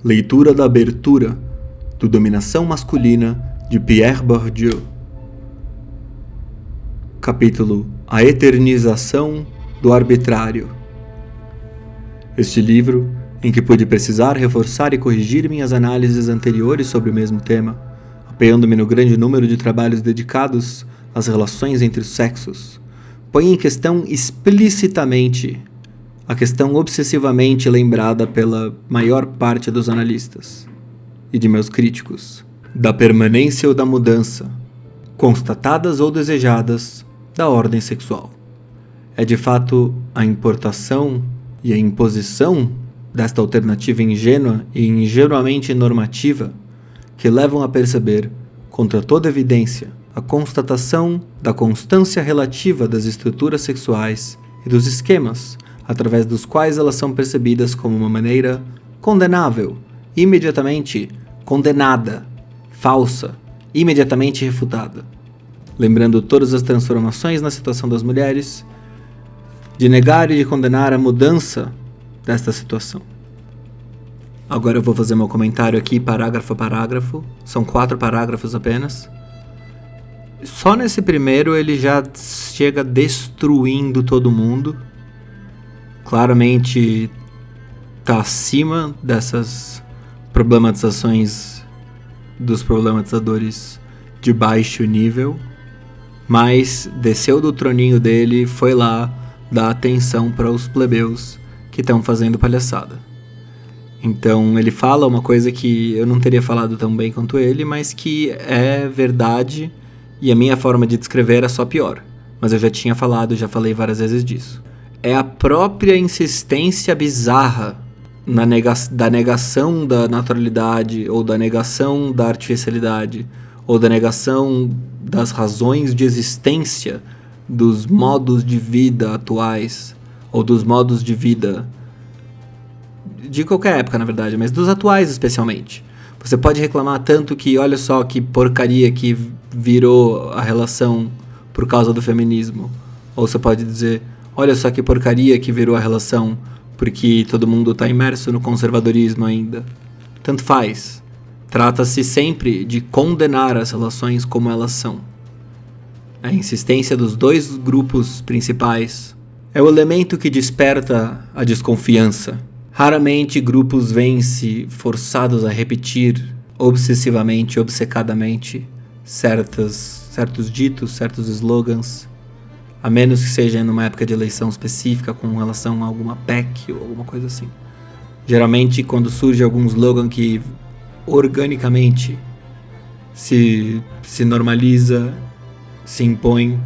Leitura da abertura do Dominação Masculina de Pierre Bourdieu. Capítulo A Eternização do Arbitrário. Este livro, em que pude precisar reforçar e corrigir minhas análises anteriores sobre o mesmo tema, apoiando-me no grande número de trabalhos dedicados às relações entre os sexos, põe em questão explicitamente a questão obsessivamente lembrada pela maior parte dos analistas e de meus críticos, da permanência ou da mudança, constatadas ou desejadas, da ordem sexual. É de fato a importação e a imposição desta alternativa ingênua e ingenuamente normativa que levam a perceber, contra toda evidência, a constatação da constância relativa das estruturas sexuais e dos esquemas através dos quais elas são percebidas como uma maneira condenável, imediatamente condenada, falsa, imediatamente refutada. Lembrando todas as transformações na situação das mulheres, de negar e de condenar a mudança desta situação. Agora eu vou fazer meu comentário aqui, parágrafo a parágrafo. São 4 parágrafos apenas. Só nesse primeiro ele já chega destruindo todo mundo. Claramente está acima dessas problematizações dos problematizadores de baixo nível, mas desceu do troninho dele, foi lá dar atenção para os plebeus que estão fazendo palhaçada. Então ele fala uma coisa que eu não teria falado tão bem quanto ele, mas que é verdade e a minha forma de descrever é só pior. Mas eu já tinha falado, já falei várias vezes disso. É a própria insistência bizarra da negação da naturalidade, ou da negação da artificialidade, ou da negação das razões de existência dos modos de vida atuais, ou dos modos de vida de qualquer época, na verdade, mas dos atuais especialmente. Você pode reclamar tanto que, olha só que porcaria que virou a relação por causa do feminismo. Ou você pode dizer, olha só que porcaria que virou a relação porque todo mundo está imerso no conservadorismo ainda. Tanto faz. Trata-se sempre de condenar as relações como elas são. A insistência dos dois grupos principais é o elemento que desperta a desconfiança. Raramente grupos veem-se forçados a repetir obsessivamente, obcecadamente certos ditos, certos slogans, a menos que seja numa época de eleição específica com relação a alguma PEC ou alguma coisa assim. Geralmente, quando surge algum slogan que organicamente se normaliza, se impõe,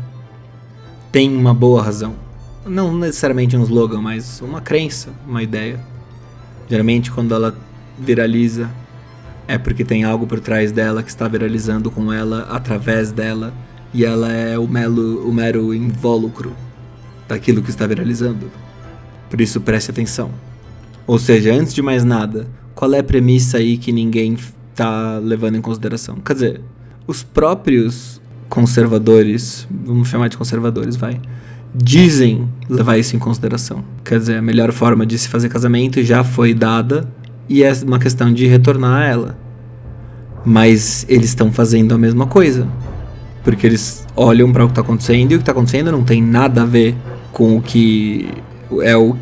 tem uma boa razão. Não necessariamente um slogan, mas uma crença, uma ideia. Geralmente, quando ela viraliza, é porque tem algo por trás dela que está viralizando com ela, através dela, e ela é o mero invólucro daquilo que está viralizando. Por isso, preste atenção. Ou seja, antes de mais nada, qual é a premissa aí que ninguém está levando em consideração? Quer dizer, os próprios conservadores, vamos chamar de conservadores, dizem levar isso em consideração. Quer dizer, a melhor forma de se fazer casamento já foi dada e é uma questão de retornar a ela. Mas eles estão fazendo a mesma coisa. Porque eles olham para o que está acontecendo e o que está acontecendo não tem nada a ver com o que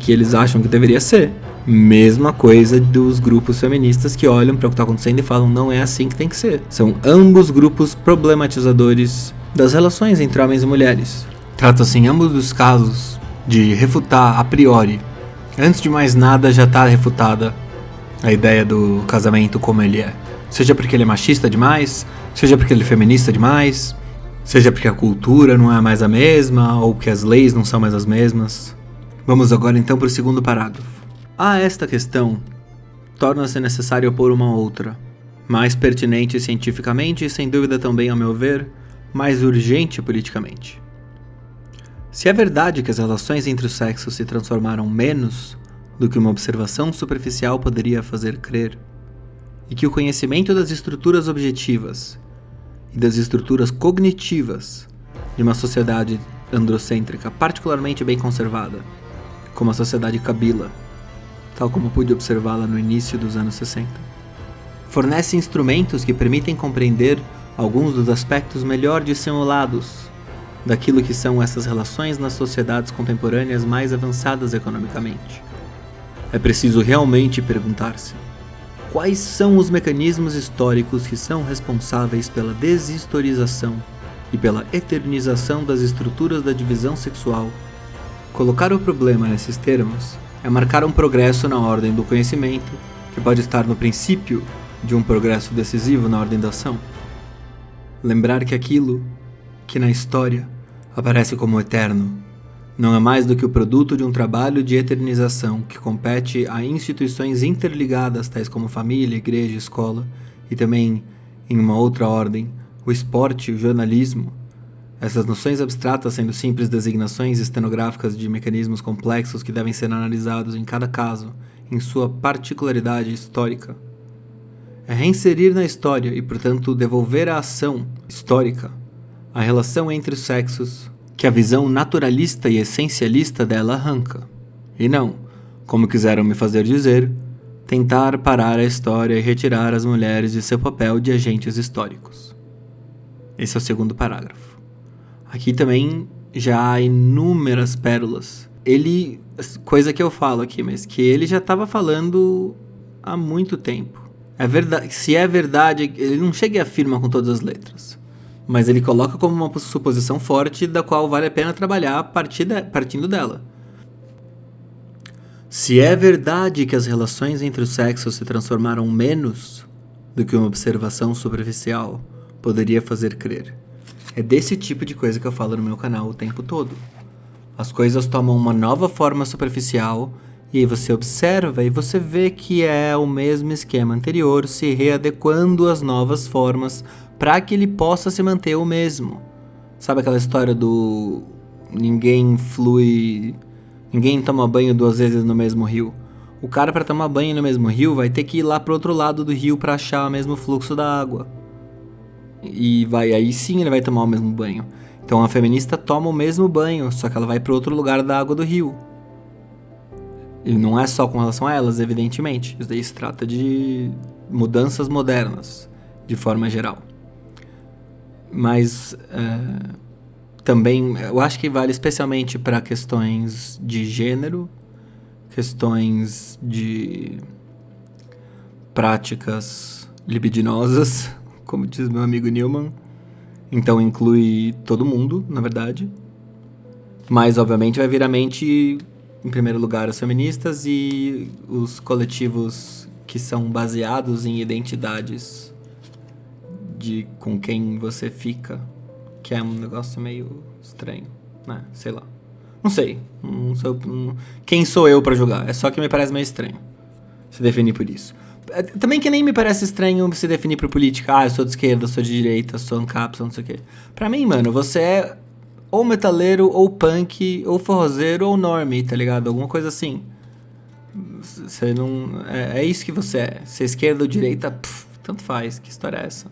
eles acham que deveria ser. Mesma coisa dos grupos feministas que olham para o que está acontecendo e falam não é assim que tem que ser. São ambos grupos problematizadores das relações entre homens e mulheres. Trata-se em ambos os casos de refutar a priori. Antes de mais nada já está refutada a ideia do casamento como ele é. Seja porque ele é machista demais, seja porque ele é feminista demais, seja porque a cultura não é mais a mesma, ou que as leis não são mais as mesmas. Vamos agora então para o segundo parágrafo. A esta questão, torna-se necessário pôr uma outra, mais pertinente cientificamente e sem dúvida também, ao meu ver, mais urgente politicamente. Se é verdade que as relações entre os sexos se transformaram menos do que uma observação superficial poderia fazer crer, e que o conhecimento das estruturas objetivas e das estruturas cognitivas de uma sociedade androcêntrica particularmente bem conservada, como a sociedade Kabila, tal como pude observá-la no início dos anos 60. Fornece instrumentos que permitem compreender alguns dos aspectos melhor dissimulados daquilo que são essas relações nas sociedades contemporâneas mais avançadas economicamente. É preciso realmente perguntar-se: quais são os mecanismos históricos que são responsáveis pela deshistorização e pela eternização das estruturas da divisão sexual? Colocar o problema nesses termos é marcar um progresso na ordem do conhecimento, que pode estar no princípio de um progresso decisivo na ordem da ação. Lembrar que aquilo que na história aparece como eterno não é mais do que o produto de um trabalho de eternização que compete a instituições interligadas, tais como família, igreja, escola, e também, em uma outra ordem, o esporte, o jornalismo. Essas noções abstratas sendo simples designações estenográficas de mecanismos complexos que devem ser analisados em cada caso, em sua particularidade histórica. É reinserir na história e, portanto, devolver à ação histórica a relação entre os sexos que a visão naturalista e essencialista dela arranca. E não, como quiseram me fazer dizer, tentar parar a história e retirar as mulheres de seu papel de agentes históricos. Esse é o segundo parágrafo. Aqui também já há inúmeras pérolas. Coisa que eu falo aqui, mas que ele já estava falando há muito tempo. É verdade, se é verdade, ele não chega e afirma com todas as letras, mas ele coloca como uma suposição forte da qual vale a pena trabalhar partindo dela. Se é verdade que as relações entre os sexos se transformaram menos do que uma observação superficial poderia fazer crer, é desse tipo de coisa que eu falo no meu canal o tempo todo. As coisas tomam uma nova forma superficial e aí você observa e você vê que é o mesmo esquema anterior se readequando às novas formas para que ele possa se manter o mesmo. Sabe aquela história do ninguém toma banho 2 vezes no mesmo rio? O cara, para tomar banho no mesmo rio, vai ter que ir lá pro outro lado do rio para achar o mesmo fluxo da água. E aí sim ele vai tomar o mesmo banho. Então a feminista toma o mesmo banho, só que ela vai pro outro lugar da água do rio. E não é só com relação a elas, evidentemente. Isso daí se trata de mudanças modernas, de forma geral. Mas também, eu acho que vale especialmente para questões de gênero, questões de práticas libidinosas, como diz meu amigo Newman. Então inclui todo mundo, na verdade. Mas, obviamente, vai vir à mente, em primeiro lugar, os feministas e os coletivos que são baseados em identidades de com quem você fica, que é um negócio meio estranho, né? Sei lá. Não sei. Quem sou eu pra julgar? É só que me parece meio estranho se definir por isso. Também que nem me parece estranho se definir por política. Ah, eu sou de esquerda, sou de direita, sou ANCAP, sou não sei o quê. Pra mim, mano, você é ou metaleiro, ou punk, ou forrozeiro, ou normie, tá ligado? Alguma coisa assim. Você não... É isso que você é. Se é esquerda ou direita, tanto faz. Que história é essa?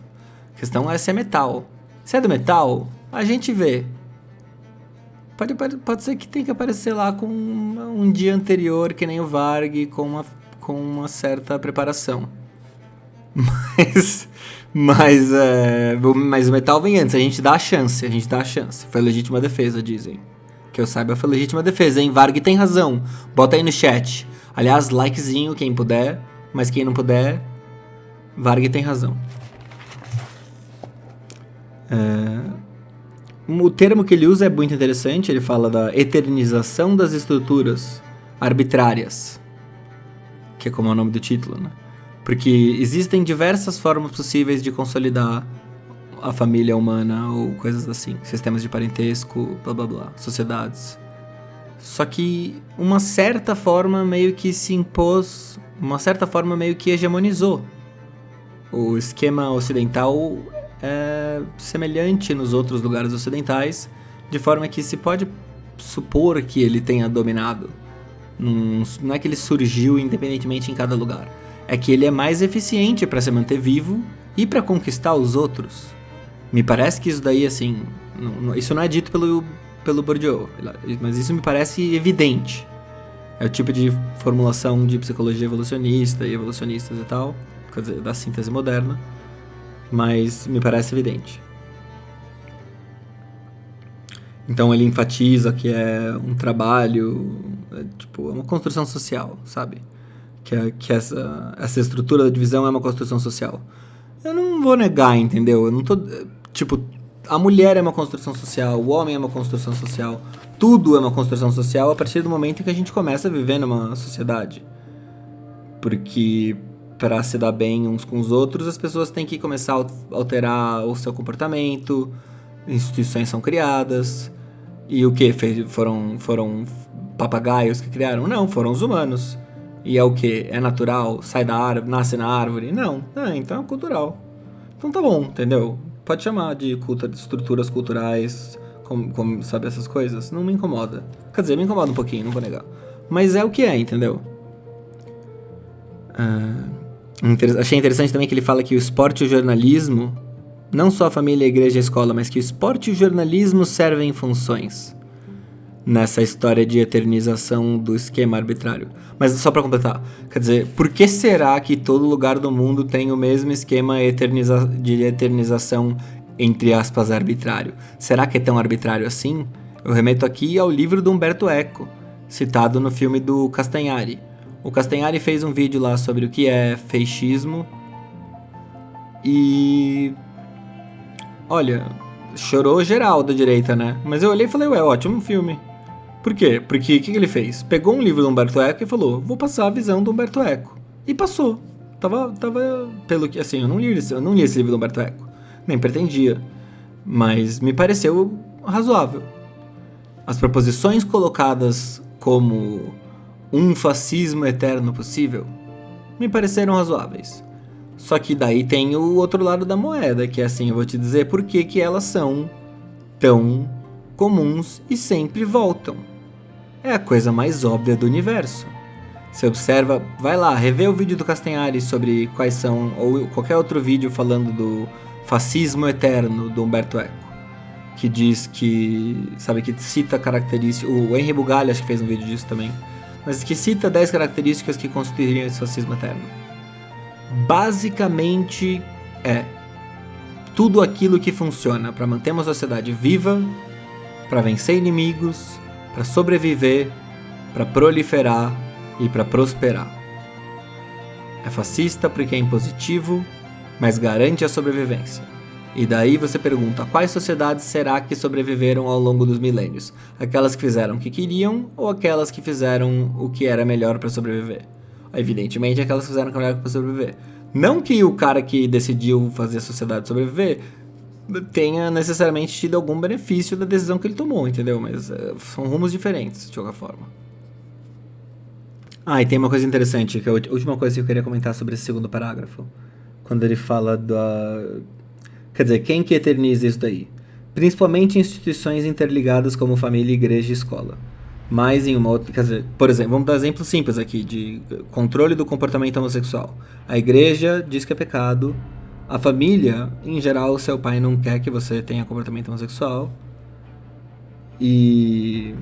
A questão é se é metal. Se é do metal, a gente vê. Pode ser que tenha que aparecer lá com um dia anterior, que nem o Varg, com uma certa preparação. Mas o metal vem antes, a gente dá a chance. Foi legítima defesa, dizem. Que eu saiba, foi legítima defesa, hein? Varg tem razão. Bota aí no chat. Aliás, likezinho quem puder, mas quem não puder, Varg tem razão. O termo que ele usa é muito interessante. Ele fala da eternização das estruturas arbitrárias, que é como é o nome do título, né? Porque existem diversas formas possíveis de consolidar a família humana ou coisas assim. Sistemas de parentesco, blá blá blá, sociedades. Só que uma certa forma meio que se impôs, uma certa forma meio que hegemonizou. O esquema ocidental é semelhante nos outros lugares ocidentais, de forma que se pode supor que ele tenha dominado. Não é que ele surgiu independentemente em cada lugar. É que ele é mais eficiente para se manter vivo e para conquistar os outros. Me parece que isso daí, assim... Isso não é dito pelo Bourdieu, mas isso me parece evidente. É o tipo de formulação de psicologia evolucionista e evolucionistas e tal, quer dizer, da síntese moderna, mas me parece evidente. Então ele enfatiza que é um trabalho, tipo, é uma construção social, sabe? Que essa estrutura da divisão é uma construção social. Eu não vou negar, entendeu? Eu não tô... Tipo, a mulher é uma construção social, o homem é uma construção social, tudo é uma construção social a partir do momento em que a gente começa a viver numa sociedade. Porque para se dar bem uns com os outros, as pessoas têm que começar a alterar o seu comportamento, instituições são criadas. E o que? Foram papagaios que criaram? Não, foram os humanos. E é o que? É natural? Sai da árvore? Nasce na árvore? Não. Então é cultural. Então tá bom, entendeu? Pode chamar de estruturas culturais, como sabe, essas coisas. Não me incomoda. Quer dizer, me incomoda um pouquinho, não vou negar. Mas é o que é, entendeu? Achei interessante também que ele fala que o esporte e o jornalismo, não só a família, a igreja e a escola, mas que o esporte e o jornalismo servem funções nessa história de eternização do esquema arbitrário. Mas só pra completar, quer dizer, por que será que todo lugar do mundo tem o mesmo esquema de eternização, entre aspas, arbitrário? Será que é tão arbitrário assim? Eu remeto aqui ao livro do Umberto Eco, citado no filme do Castanhari. O Castanhari fez um vídeo lá sobre o que é feixismo e... olha, chorou geral da direita, né? Mas eu olhei e falei, ué, ótimo filme. Por quê? Porque o que ele fez? Pegou um livro do Umberto Eco e falou, vou passar a visão do Umberto Eco. E passou. Tava pelo que, assim, eu não li esse livro do Umberto Eco. Nem pretendia. Mas me pareceu razoável. As proposições colocadas como um fascismo eterno possível me pareceram razoáveis. Só que daí tem o outro lado da moeda, que é assim, eu vou te dizer por que elas são tão comuns e sempre voltam. É a coisa mais óbvia do universo. Você observa, vai lá, revê o vídeo do Castanhari sobre quais são, ou qualquer outro vídeo falando do fascismo eterno do Umberto Eco, que diz que, sabe, que cita características, o Henry Bugalho acho que fez um vídeo disso também, mas que cita 10 características que constituiriam esse fascismo eterno. Basicamente é tudo aquilo que funciona para manter uma sociedade viva, para vencer inimigos, para sobreviver, para proliferar e para prosperar. É fascista porque é impositivo, mas garante a sobrevivência. E daí você pergunta, quais sociedades será que sobreviveram ao longo dos milênios? Aquelas que fizeram o que queriam ou aquelas que fizeram o que era melhor para sobreviver? Evidentemente, aquelas que fizeram o que era melhor para sobreviver. Não que o cara que decidiu fazer a sociedade sobreviver tenha necessariamente tido algum benefício da decisão que ele tomou, entendeu? Mas são rumos diferentes, de qualquer forma. E tem uma coisa interessante, que é a última coisa que eu queria comentar sobre esse segundo parágrafo. Quando ele fala da... Quer dizer, quem que eterniza isso daí? Principalmente instituições interligadas como família, igreja e escola. Mas em uma outra... Quer dizer, por exemplo, vamos dar exemplo simples aqui, de controle do comportamento homossexual. A igreja diz que é pecado. A família, em geral, seu pai não quer que você tenha comportamento homossexual. E...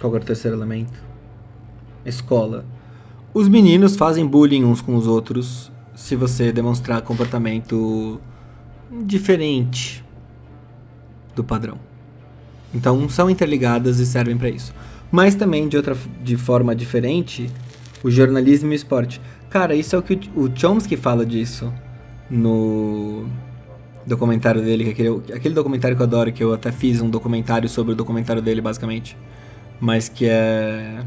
qual é o terceiro elemento? Escola. Os meninos fazem bullying uns com os outros se você demonstrar comportamento diferente do padrão. Então, são interligadas e servem para isso. Mas também, de forma diferente, o jornalismo e o esporte. Cara, isso é o que o Chomsky fala disso no documentário dele, aquele documentário que eu adoro, que eu até fiz um documentário sobre o documentário dele, basicamente. Mas que é...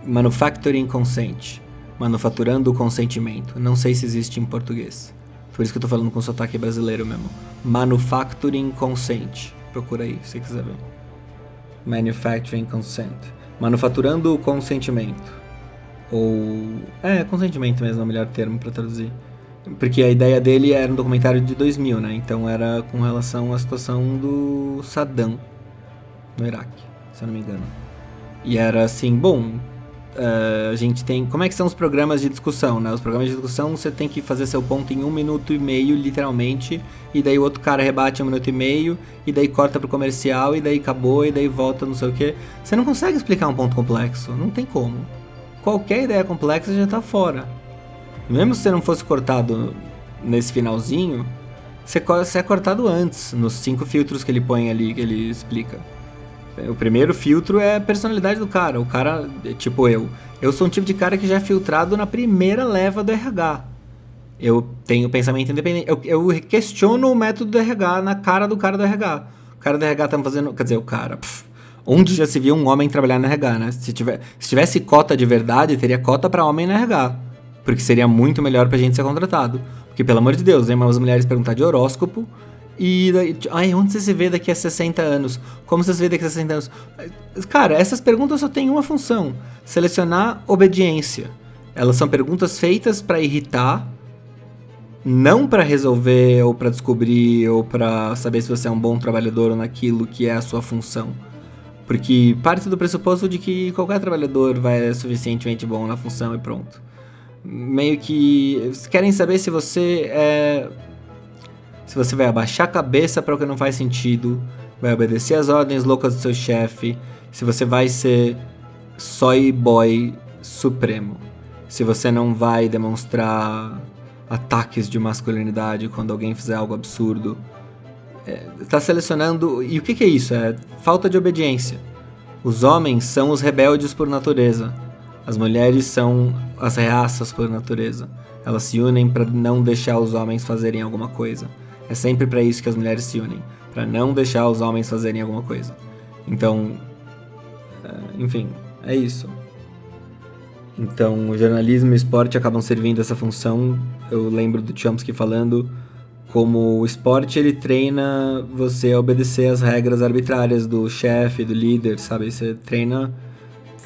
Manufacturing Consent. Manufaturando o consentimento. Não sei se existe em português. Por isso que eu tô falando com sotaque brasileiro mesmo. Manufacturing Consent. Procura aí, se quiser ver. Manufacturing Consent. Manufaturando o consentimento. Ou... consentimento mesmo é o melhor termo pra traduzir. Porque a ideia dele era um documentário de 2000, né? Então era com relação à situação do Saddam no Iraque, se eu não me engano. E era assim, bom... a gente tem... Como é que são os programas de discussão, né? Os programas de discussão, você tem que fazer seu ponto em 1 minuto e meio, literalmente, e daí o outro cara rebate em 1 minuto e meio, e daí corta pro comercial, e daí acabou, e daí volta não sei o quê. Você não consegue explicar um ponto complexo, não tem como. Qualquer ideia complexa já tá fora. E mesmo se você não fosse cortado nesse finalzinho, você é cortado antes, nos 5 filtros que ele põe ali, que ele explica. O primeiro filtro é a personalidade do cara. O cara, tipo eu sou um tipo de cara que já é filtrado na primeira leva do RH. Eu tenho pensamento independente. Eu questiono o método do RH na cara do cara do RH. O cara do RH tá fazendo... Quer dizer, o cara... onde já se viu um homem trabalhar no RH, né? Se tivesse cota de verdade, teria cota pra homem no RH. Porque seria muito melhor pra gente ser contratado. Porque, pelo amor de Deus, vem umas mulheres perguntar de horóscopo... E daí, onde você se vê daqui a 60 anos? Como você se vê daqui a 60 anos? Cara, essas perguntas só têm uma função: selecionar obediência. Elas são perguntas feitas para irritar, não para resolver, ou para descobrir, ou para saber se você é um bom trabalhador naquilo que é a sua função. Porque parte do pressuposto de que qualquer trabalhador vai ser suficientemente bom na função e pronto. Meio que querem saber se você é... Se você vai abaixar a cabeça para o que não faz sentido, vai obedecer às ordens loucas do seu chefe, se você vai ser soy boy supremo, se você não vai demonstrar ataques de masculinidade quando alguém fizer algo absurdo. Tá selecionando... E o que é isso? É falta de obediência. Os homens são os rebeldes por natureza. As mulheres são as reaças por natureza. Elas se unem para não deixar os homens fazerem alguma coisa. É sempre para isso que as mulheres se unem, para não deixar os homens fazerem alguma coisa. Então, enfim, é isso. Então, o jornalismo e o esporte acabam servindo essa função. Eu lembro do Chomsky falando como o esporte ele treina você a obedecer às regras arbitrárias do chefe, do líder, sabe? Você treina...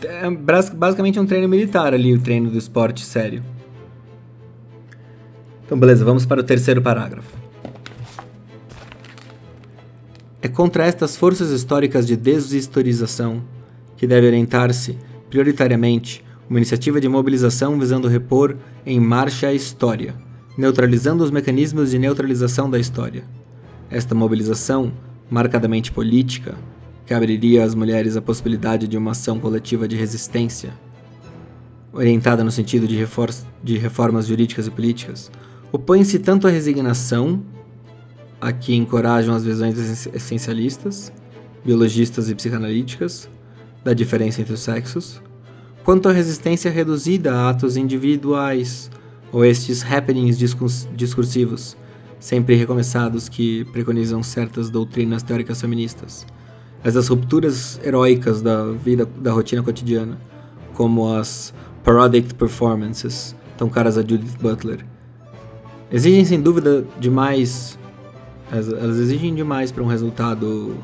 É basicamente um treino militar ali, o treino do esporte sério. Então, beleza, vamos para o terceiro parágrafo. É contra estas forças históricas de deshistorização que deve orientar-se, prioritariamente, uma iniciativa de mobilização visando repor em marcha a história, neutralizando os mecanismos de neutralização da história. Esta mobilização, marcadamente política, que abriria às mulheres a possibilidade de uma ação coletiva de resistência, orientada no sentido de reformas jurídicas e políticas, opõe-se tanto à resignação, a que encorajam as visões essencialistas, biologistas e psicanalíticas, da diferença entre os sexos, quanto à resistência reduzida a atos individuais, ou estes happenings discursivos, sempre recomeçados que preconizam certas doutrinas teóricas feministas, as rupturas heróicas da vida, da rotina cotidiana, como as parodic performances, tão caras a Judith Butler, exigem sem dúvida demais. Elas exigem demais para um resultado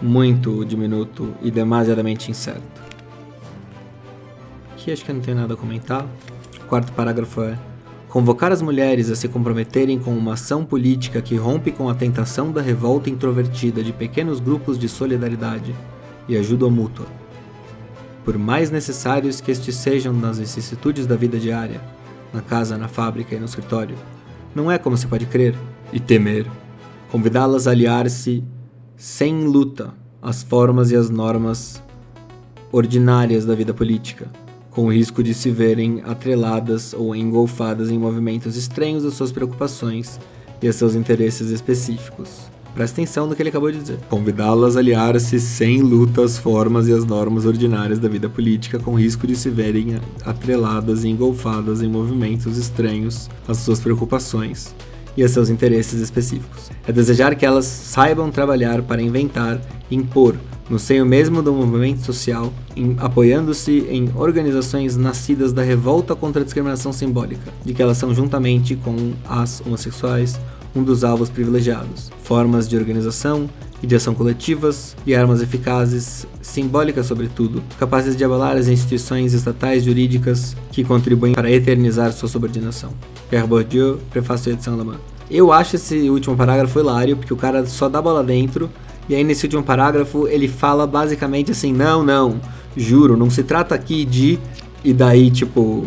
muito diminuto e demasiadamente incerto. Aqui acho que eu não tenho nada a comentar. O quarto parágrafo é: convocar as mulheres a se comprometerem com uma ação política que rompe com a tentação da revolta introvertida de pequenos grupos de solidariedade e ajuda mútua. Por mais necessários que estes sejam nas vicissitudes da vida diária, na casa, na fábrica e no escritório, não é como se pode crer e temer. Convidá-las a aliar-se sem luta às formas e às normas ordinárias da vida política, com o risco de se verem atreladas ou engolfadas em movimentos estranhos às suas preocupações e a seus interesses específicos. Presta atenção no que ele acabou de dizer. Convidá-las a aliar-se sem luta às formas e às normas ordinárias da vida política, com risco de se verem atreladas e engolfadas em movimentos estranhos às suas preocupações e a seus interesses específicos. É desejar que elas saibam trabalhar para inventar e impor, no seio mesmo do movimento social, apoiando-se em organizações nascidas da revolta contra a discriminação simbólica, de que elas são, juntamente com as homossexuais, um dos alvos privilegiados, formas de organização e de ação coletivas e armas eficazes, simbólicas sobretudo, capazes de abalar as instituições estatais jurídicas que contribuem para eternizar sua subordinação. Pierre Bourdieu, prefácio da edição alemã. Eu acho esse último parágrafo hilário, porque o cara só dá bola dentro, e aí nesse último parágrafo ele fala basicamente assim: não, juro, não se trata aqui de E daí, tipo,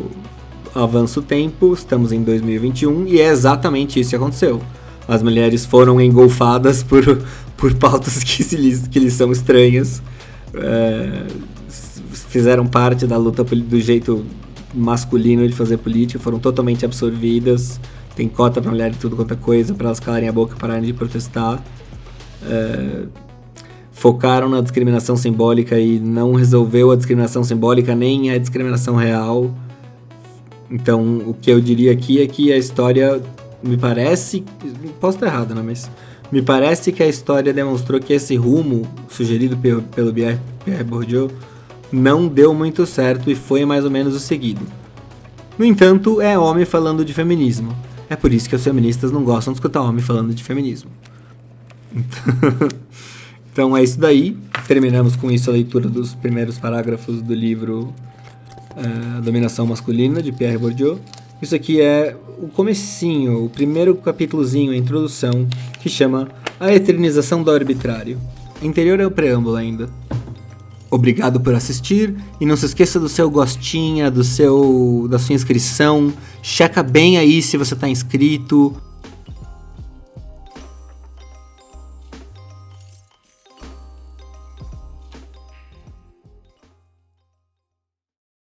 avança o tempo, estamos em 2021 e é exatamente isso que aconteceu. As mulheres foram engolfadas por pautas que lhes são estranhas. Fizeram parte da luta do jeito masculino de fazer política, foram totalmente absorvidas. Tem cota pra mulher e tudo quanto é coisa, pra elas calarem a boca e pararem de protestar. Focaram na discriminação simbólica e não resolveu a discriminação simbólica nem a discriminação real. Então, o que eu diria aqui é que a história me parece... Posso estar errado, né? Mas me parece que a história demonstrou que esse rumo sugerido pelo Pierre Bourdieu não deu muito certo e foi mais ou menos o seguido. No entanto, é homem falando de feminismo. É por isso que os feministas não gostam de escutar homem falando de feminismo. Então é isso daí. Terminamos com isso a leitura dos primeiros parágrafos do livro A Dominação Masculina, de Pierre Bourdieu. Isso aqui é o comecinho, o primeiro capítulozinho, a introdução, que chama A Eternização do Arbitrário. Interior é o preâmbulo ainda. Obrigado por assistir e não se esqueça do seu gostinha, da sua inscrição. Checa bem aí se você está inscrito.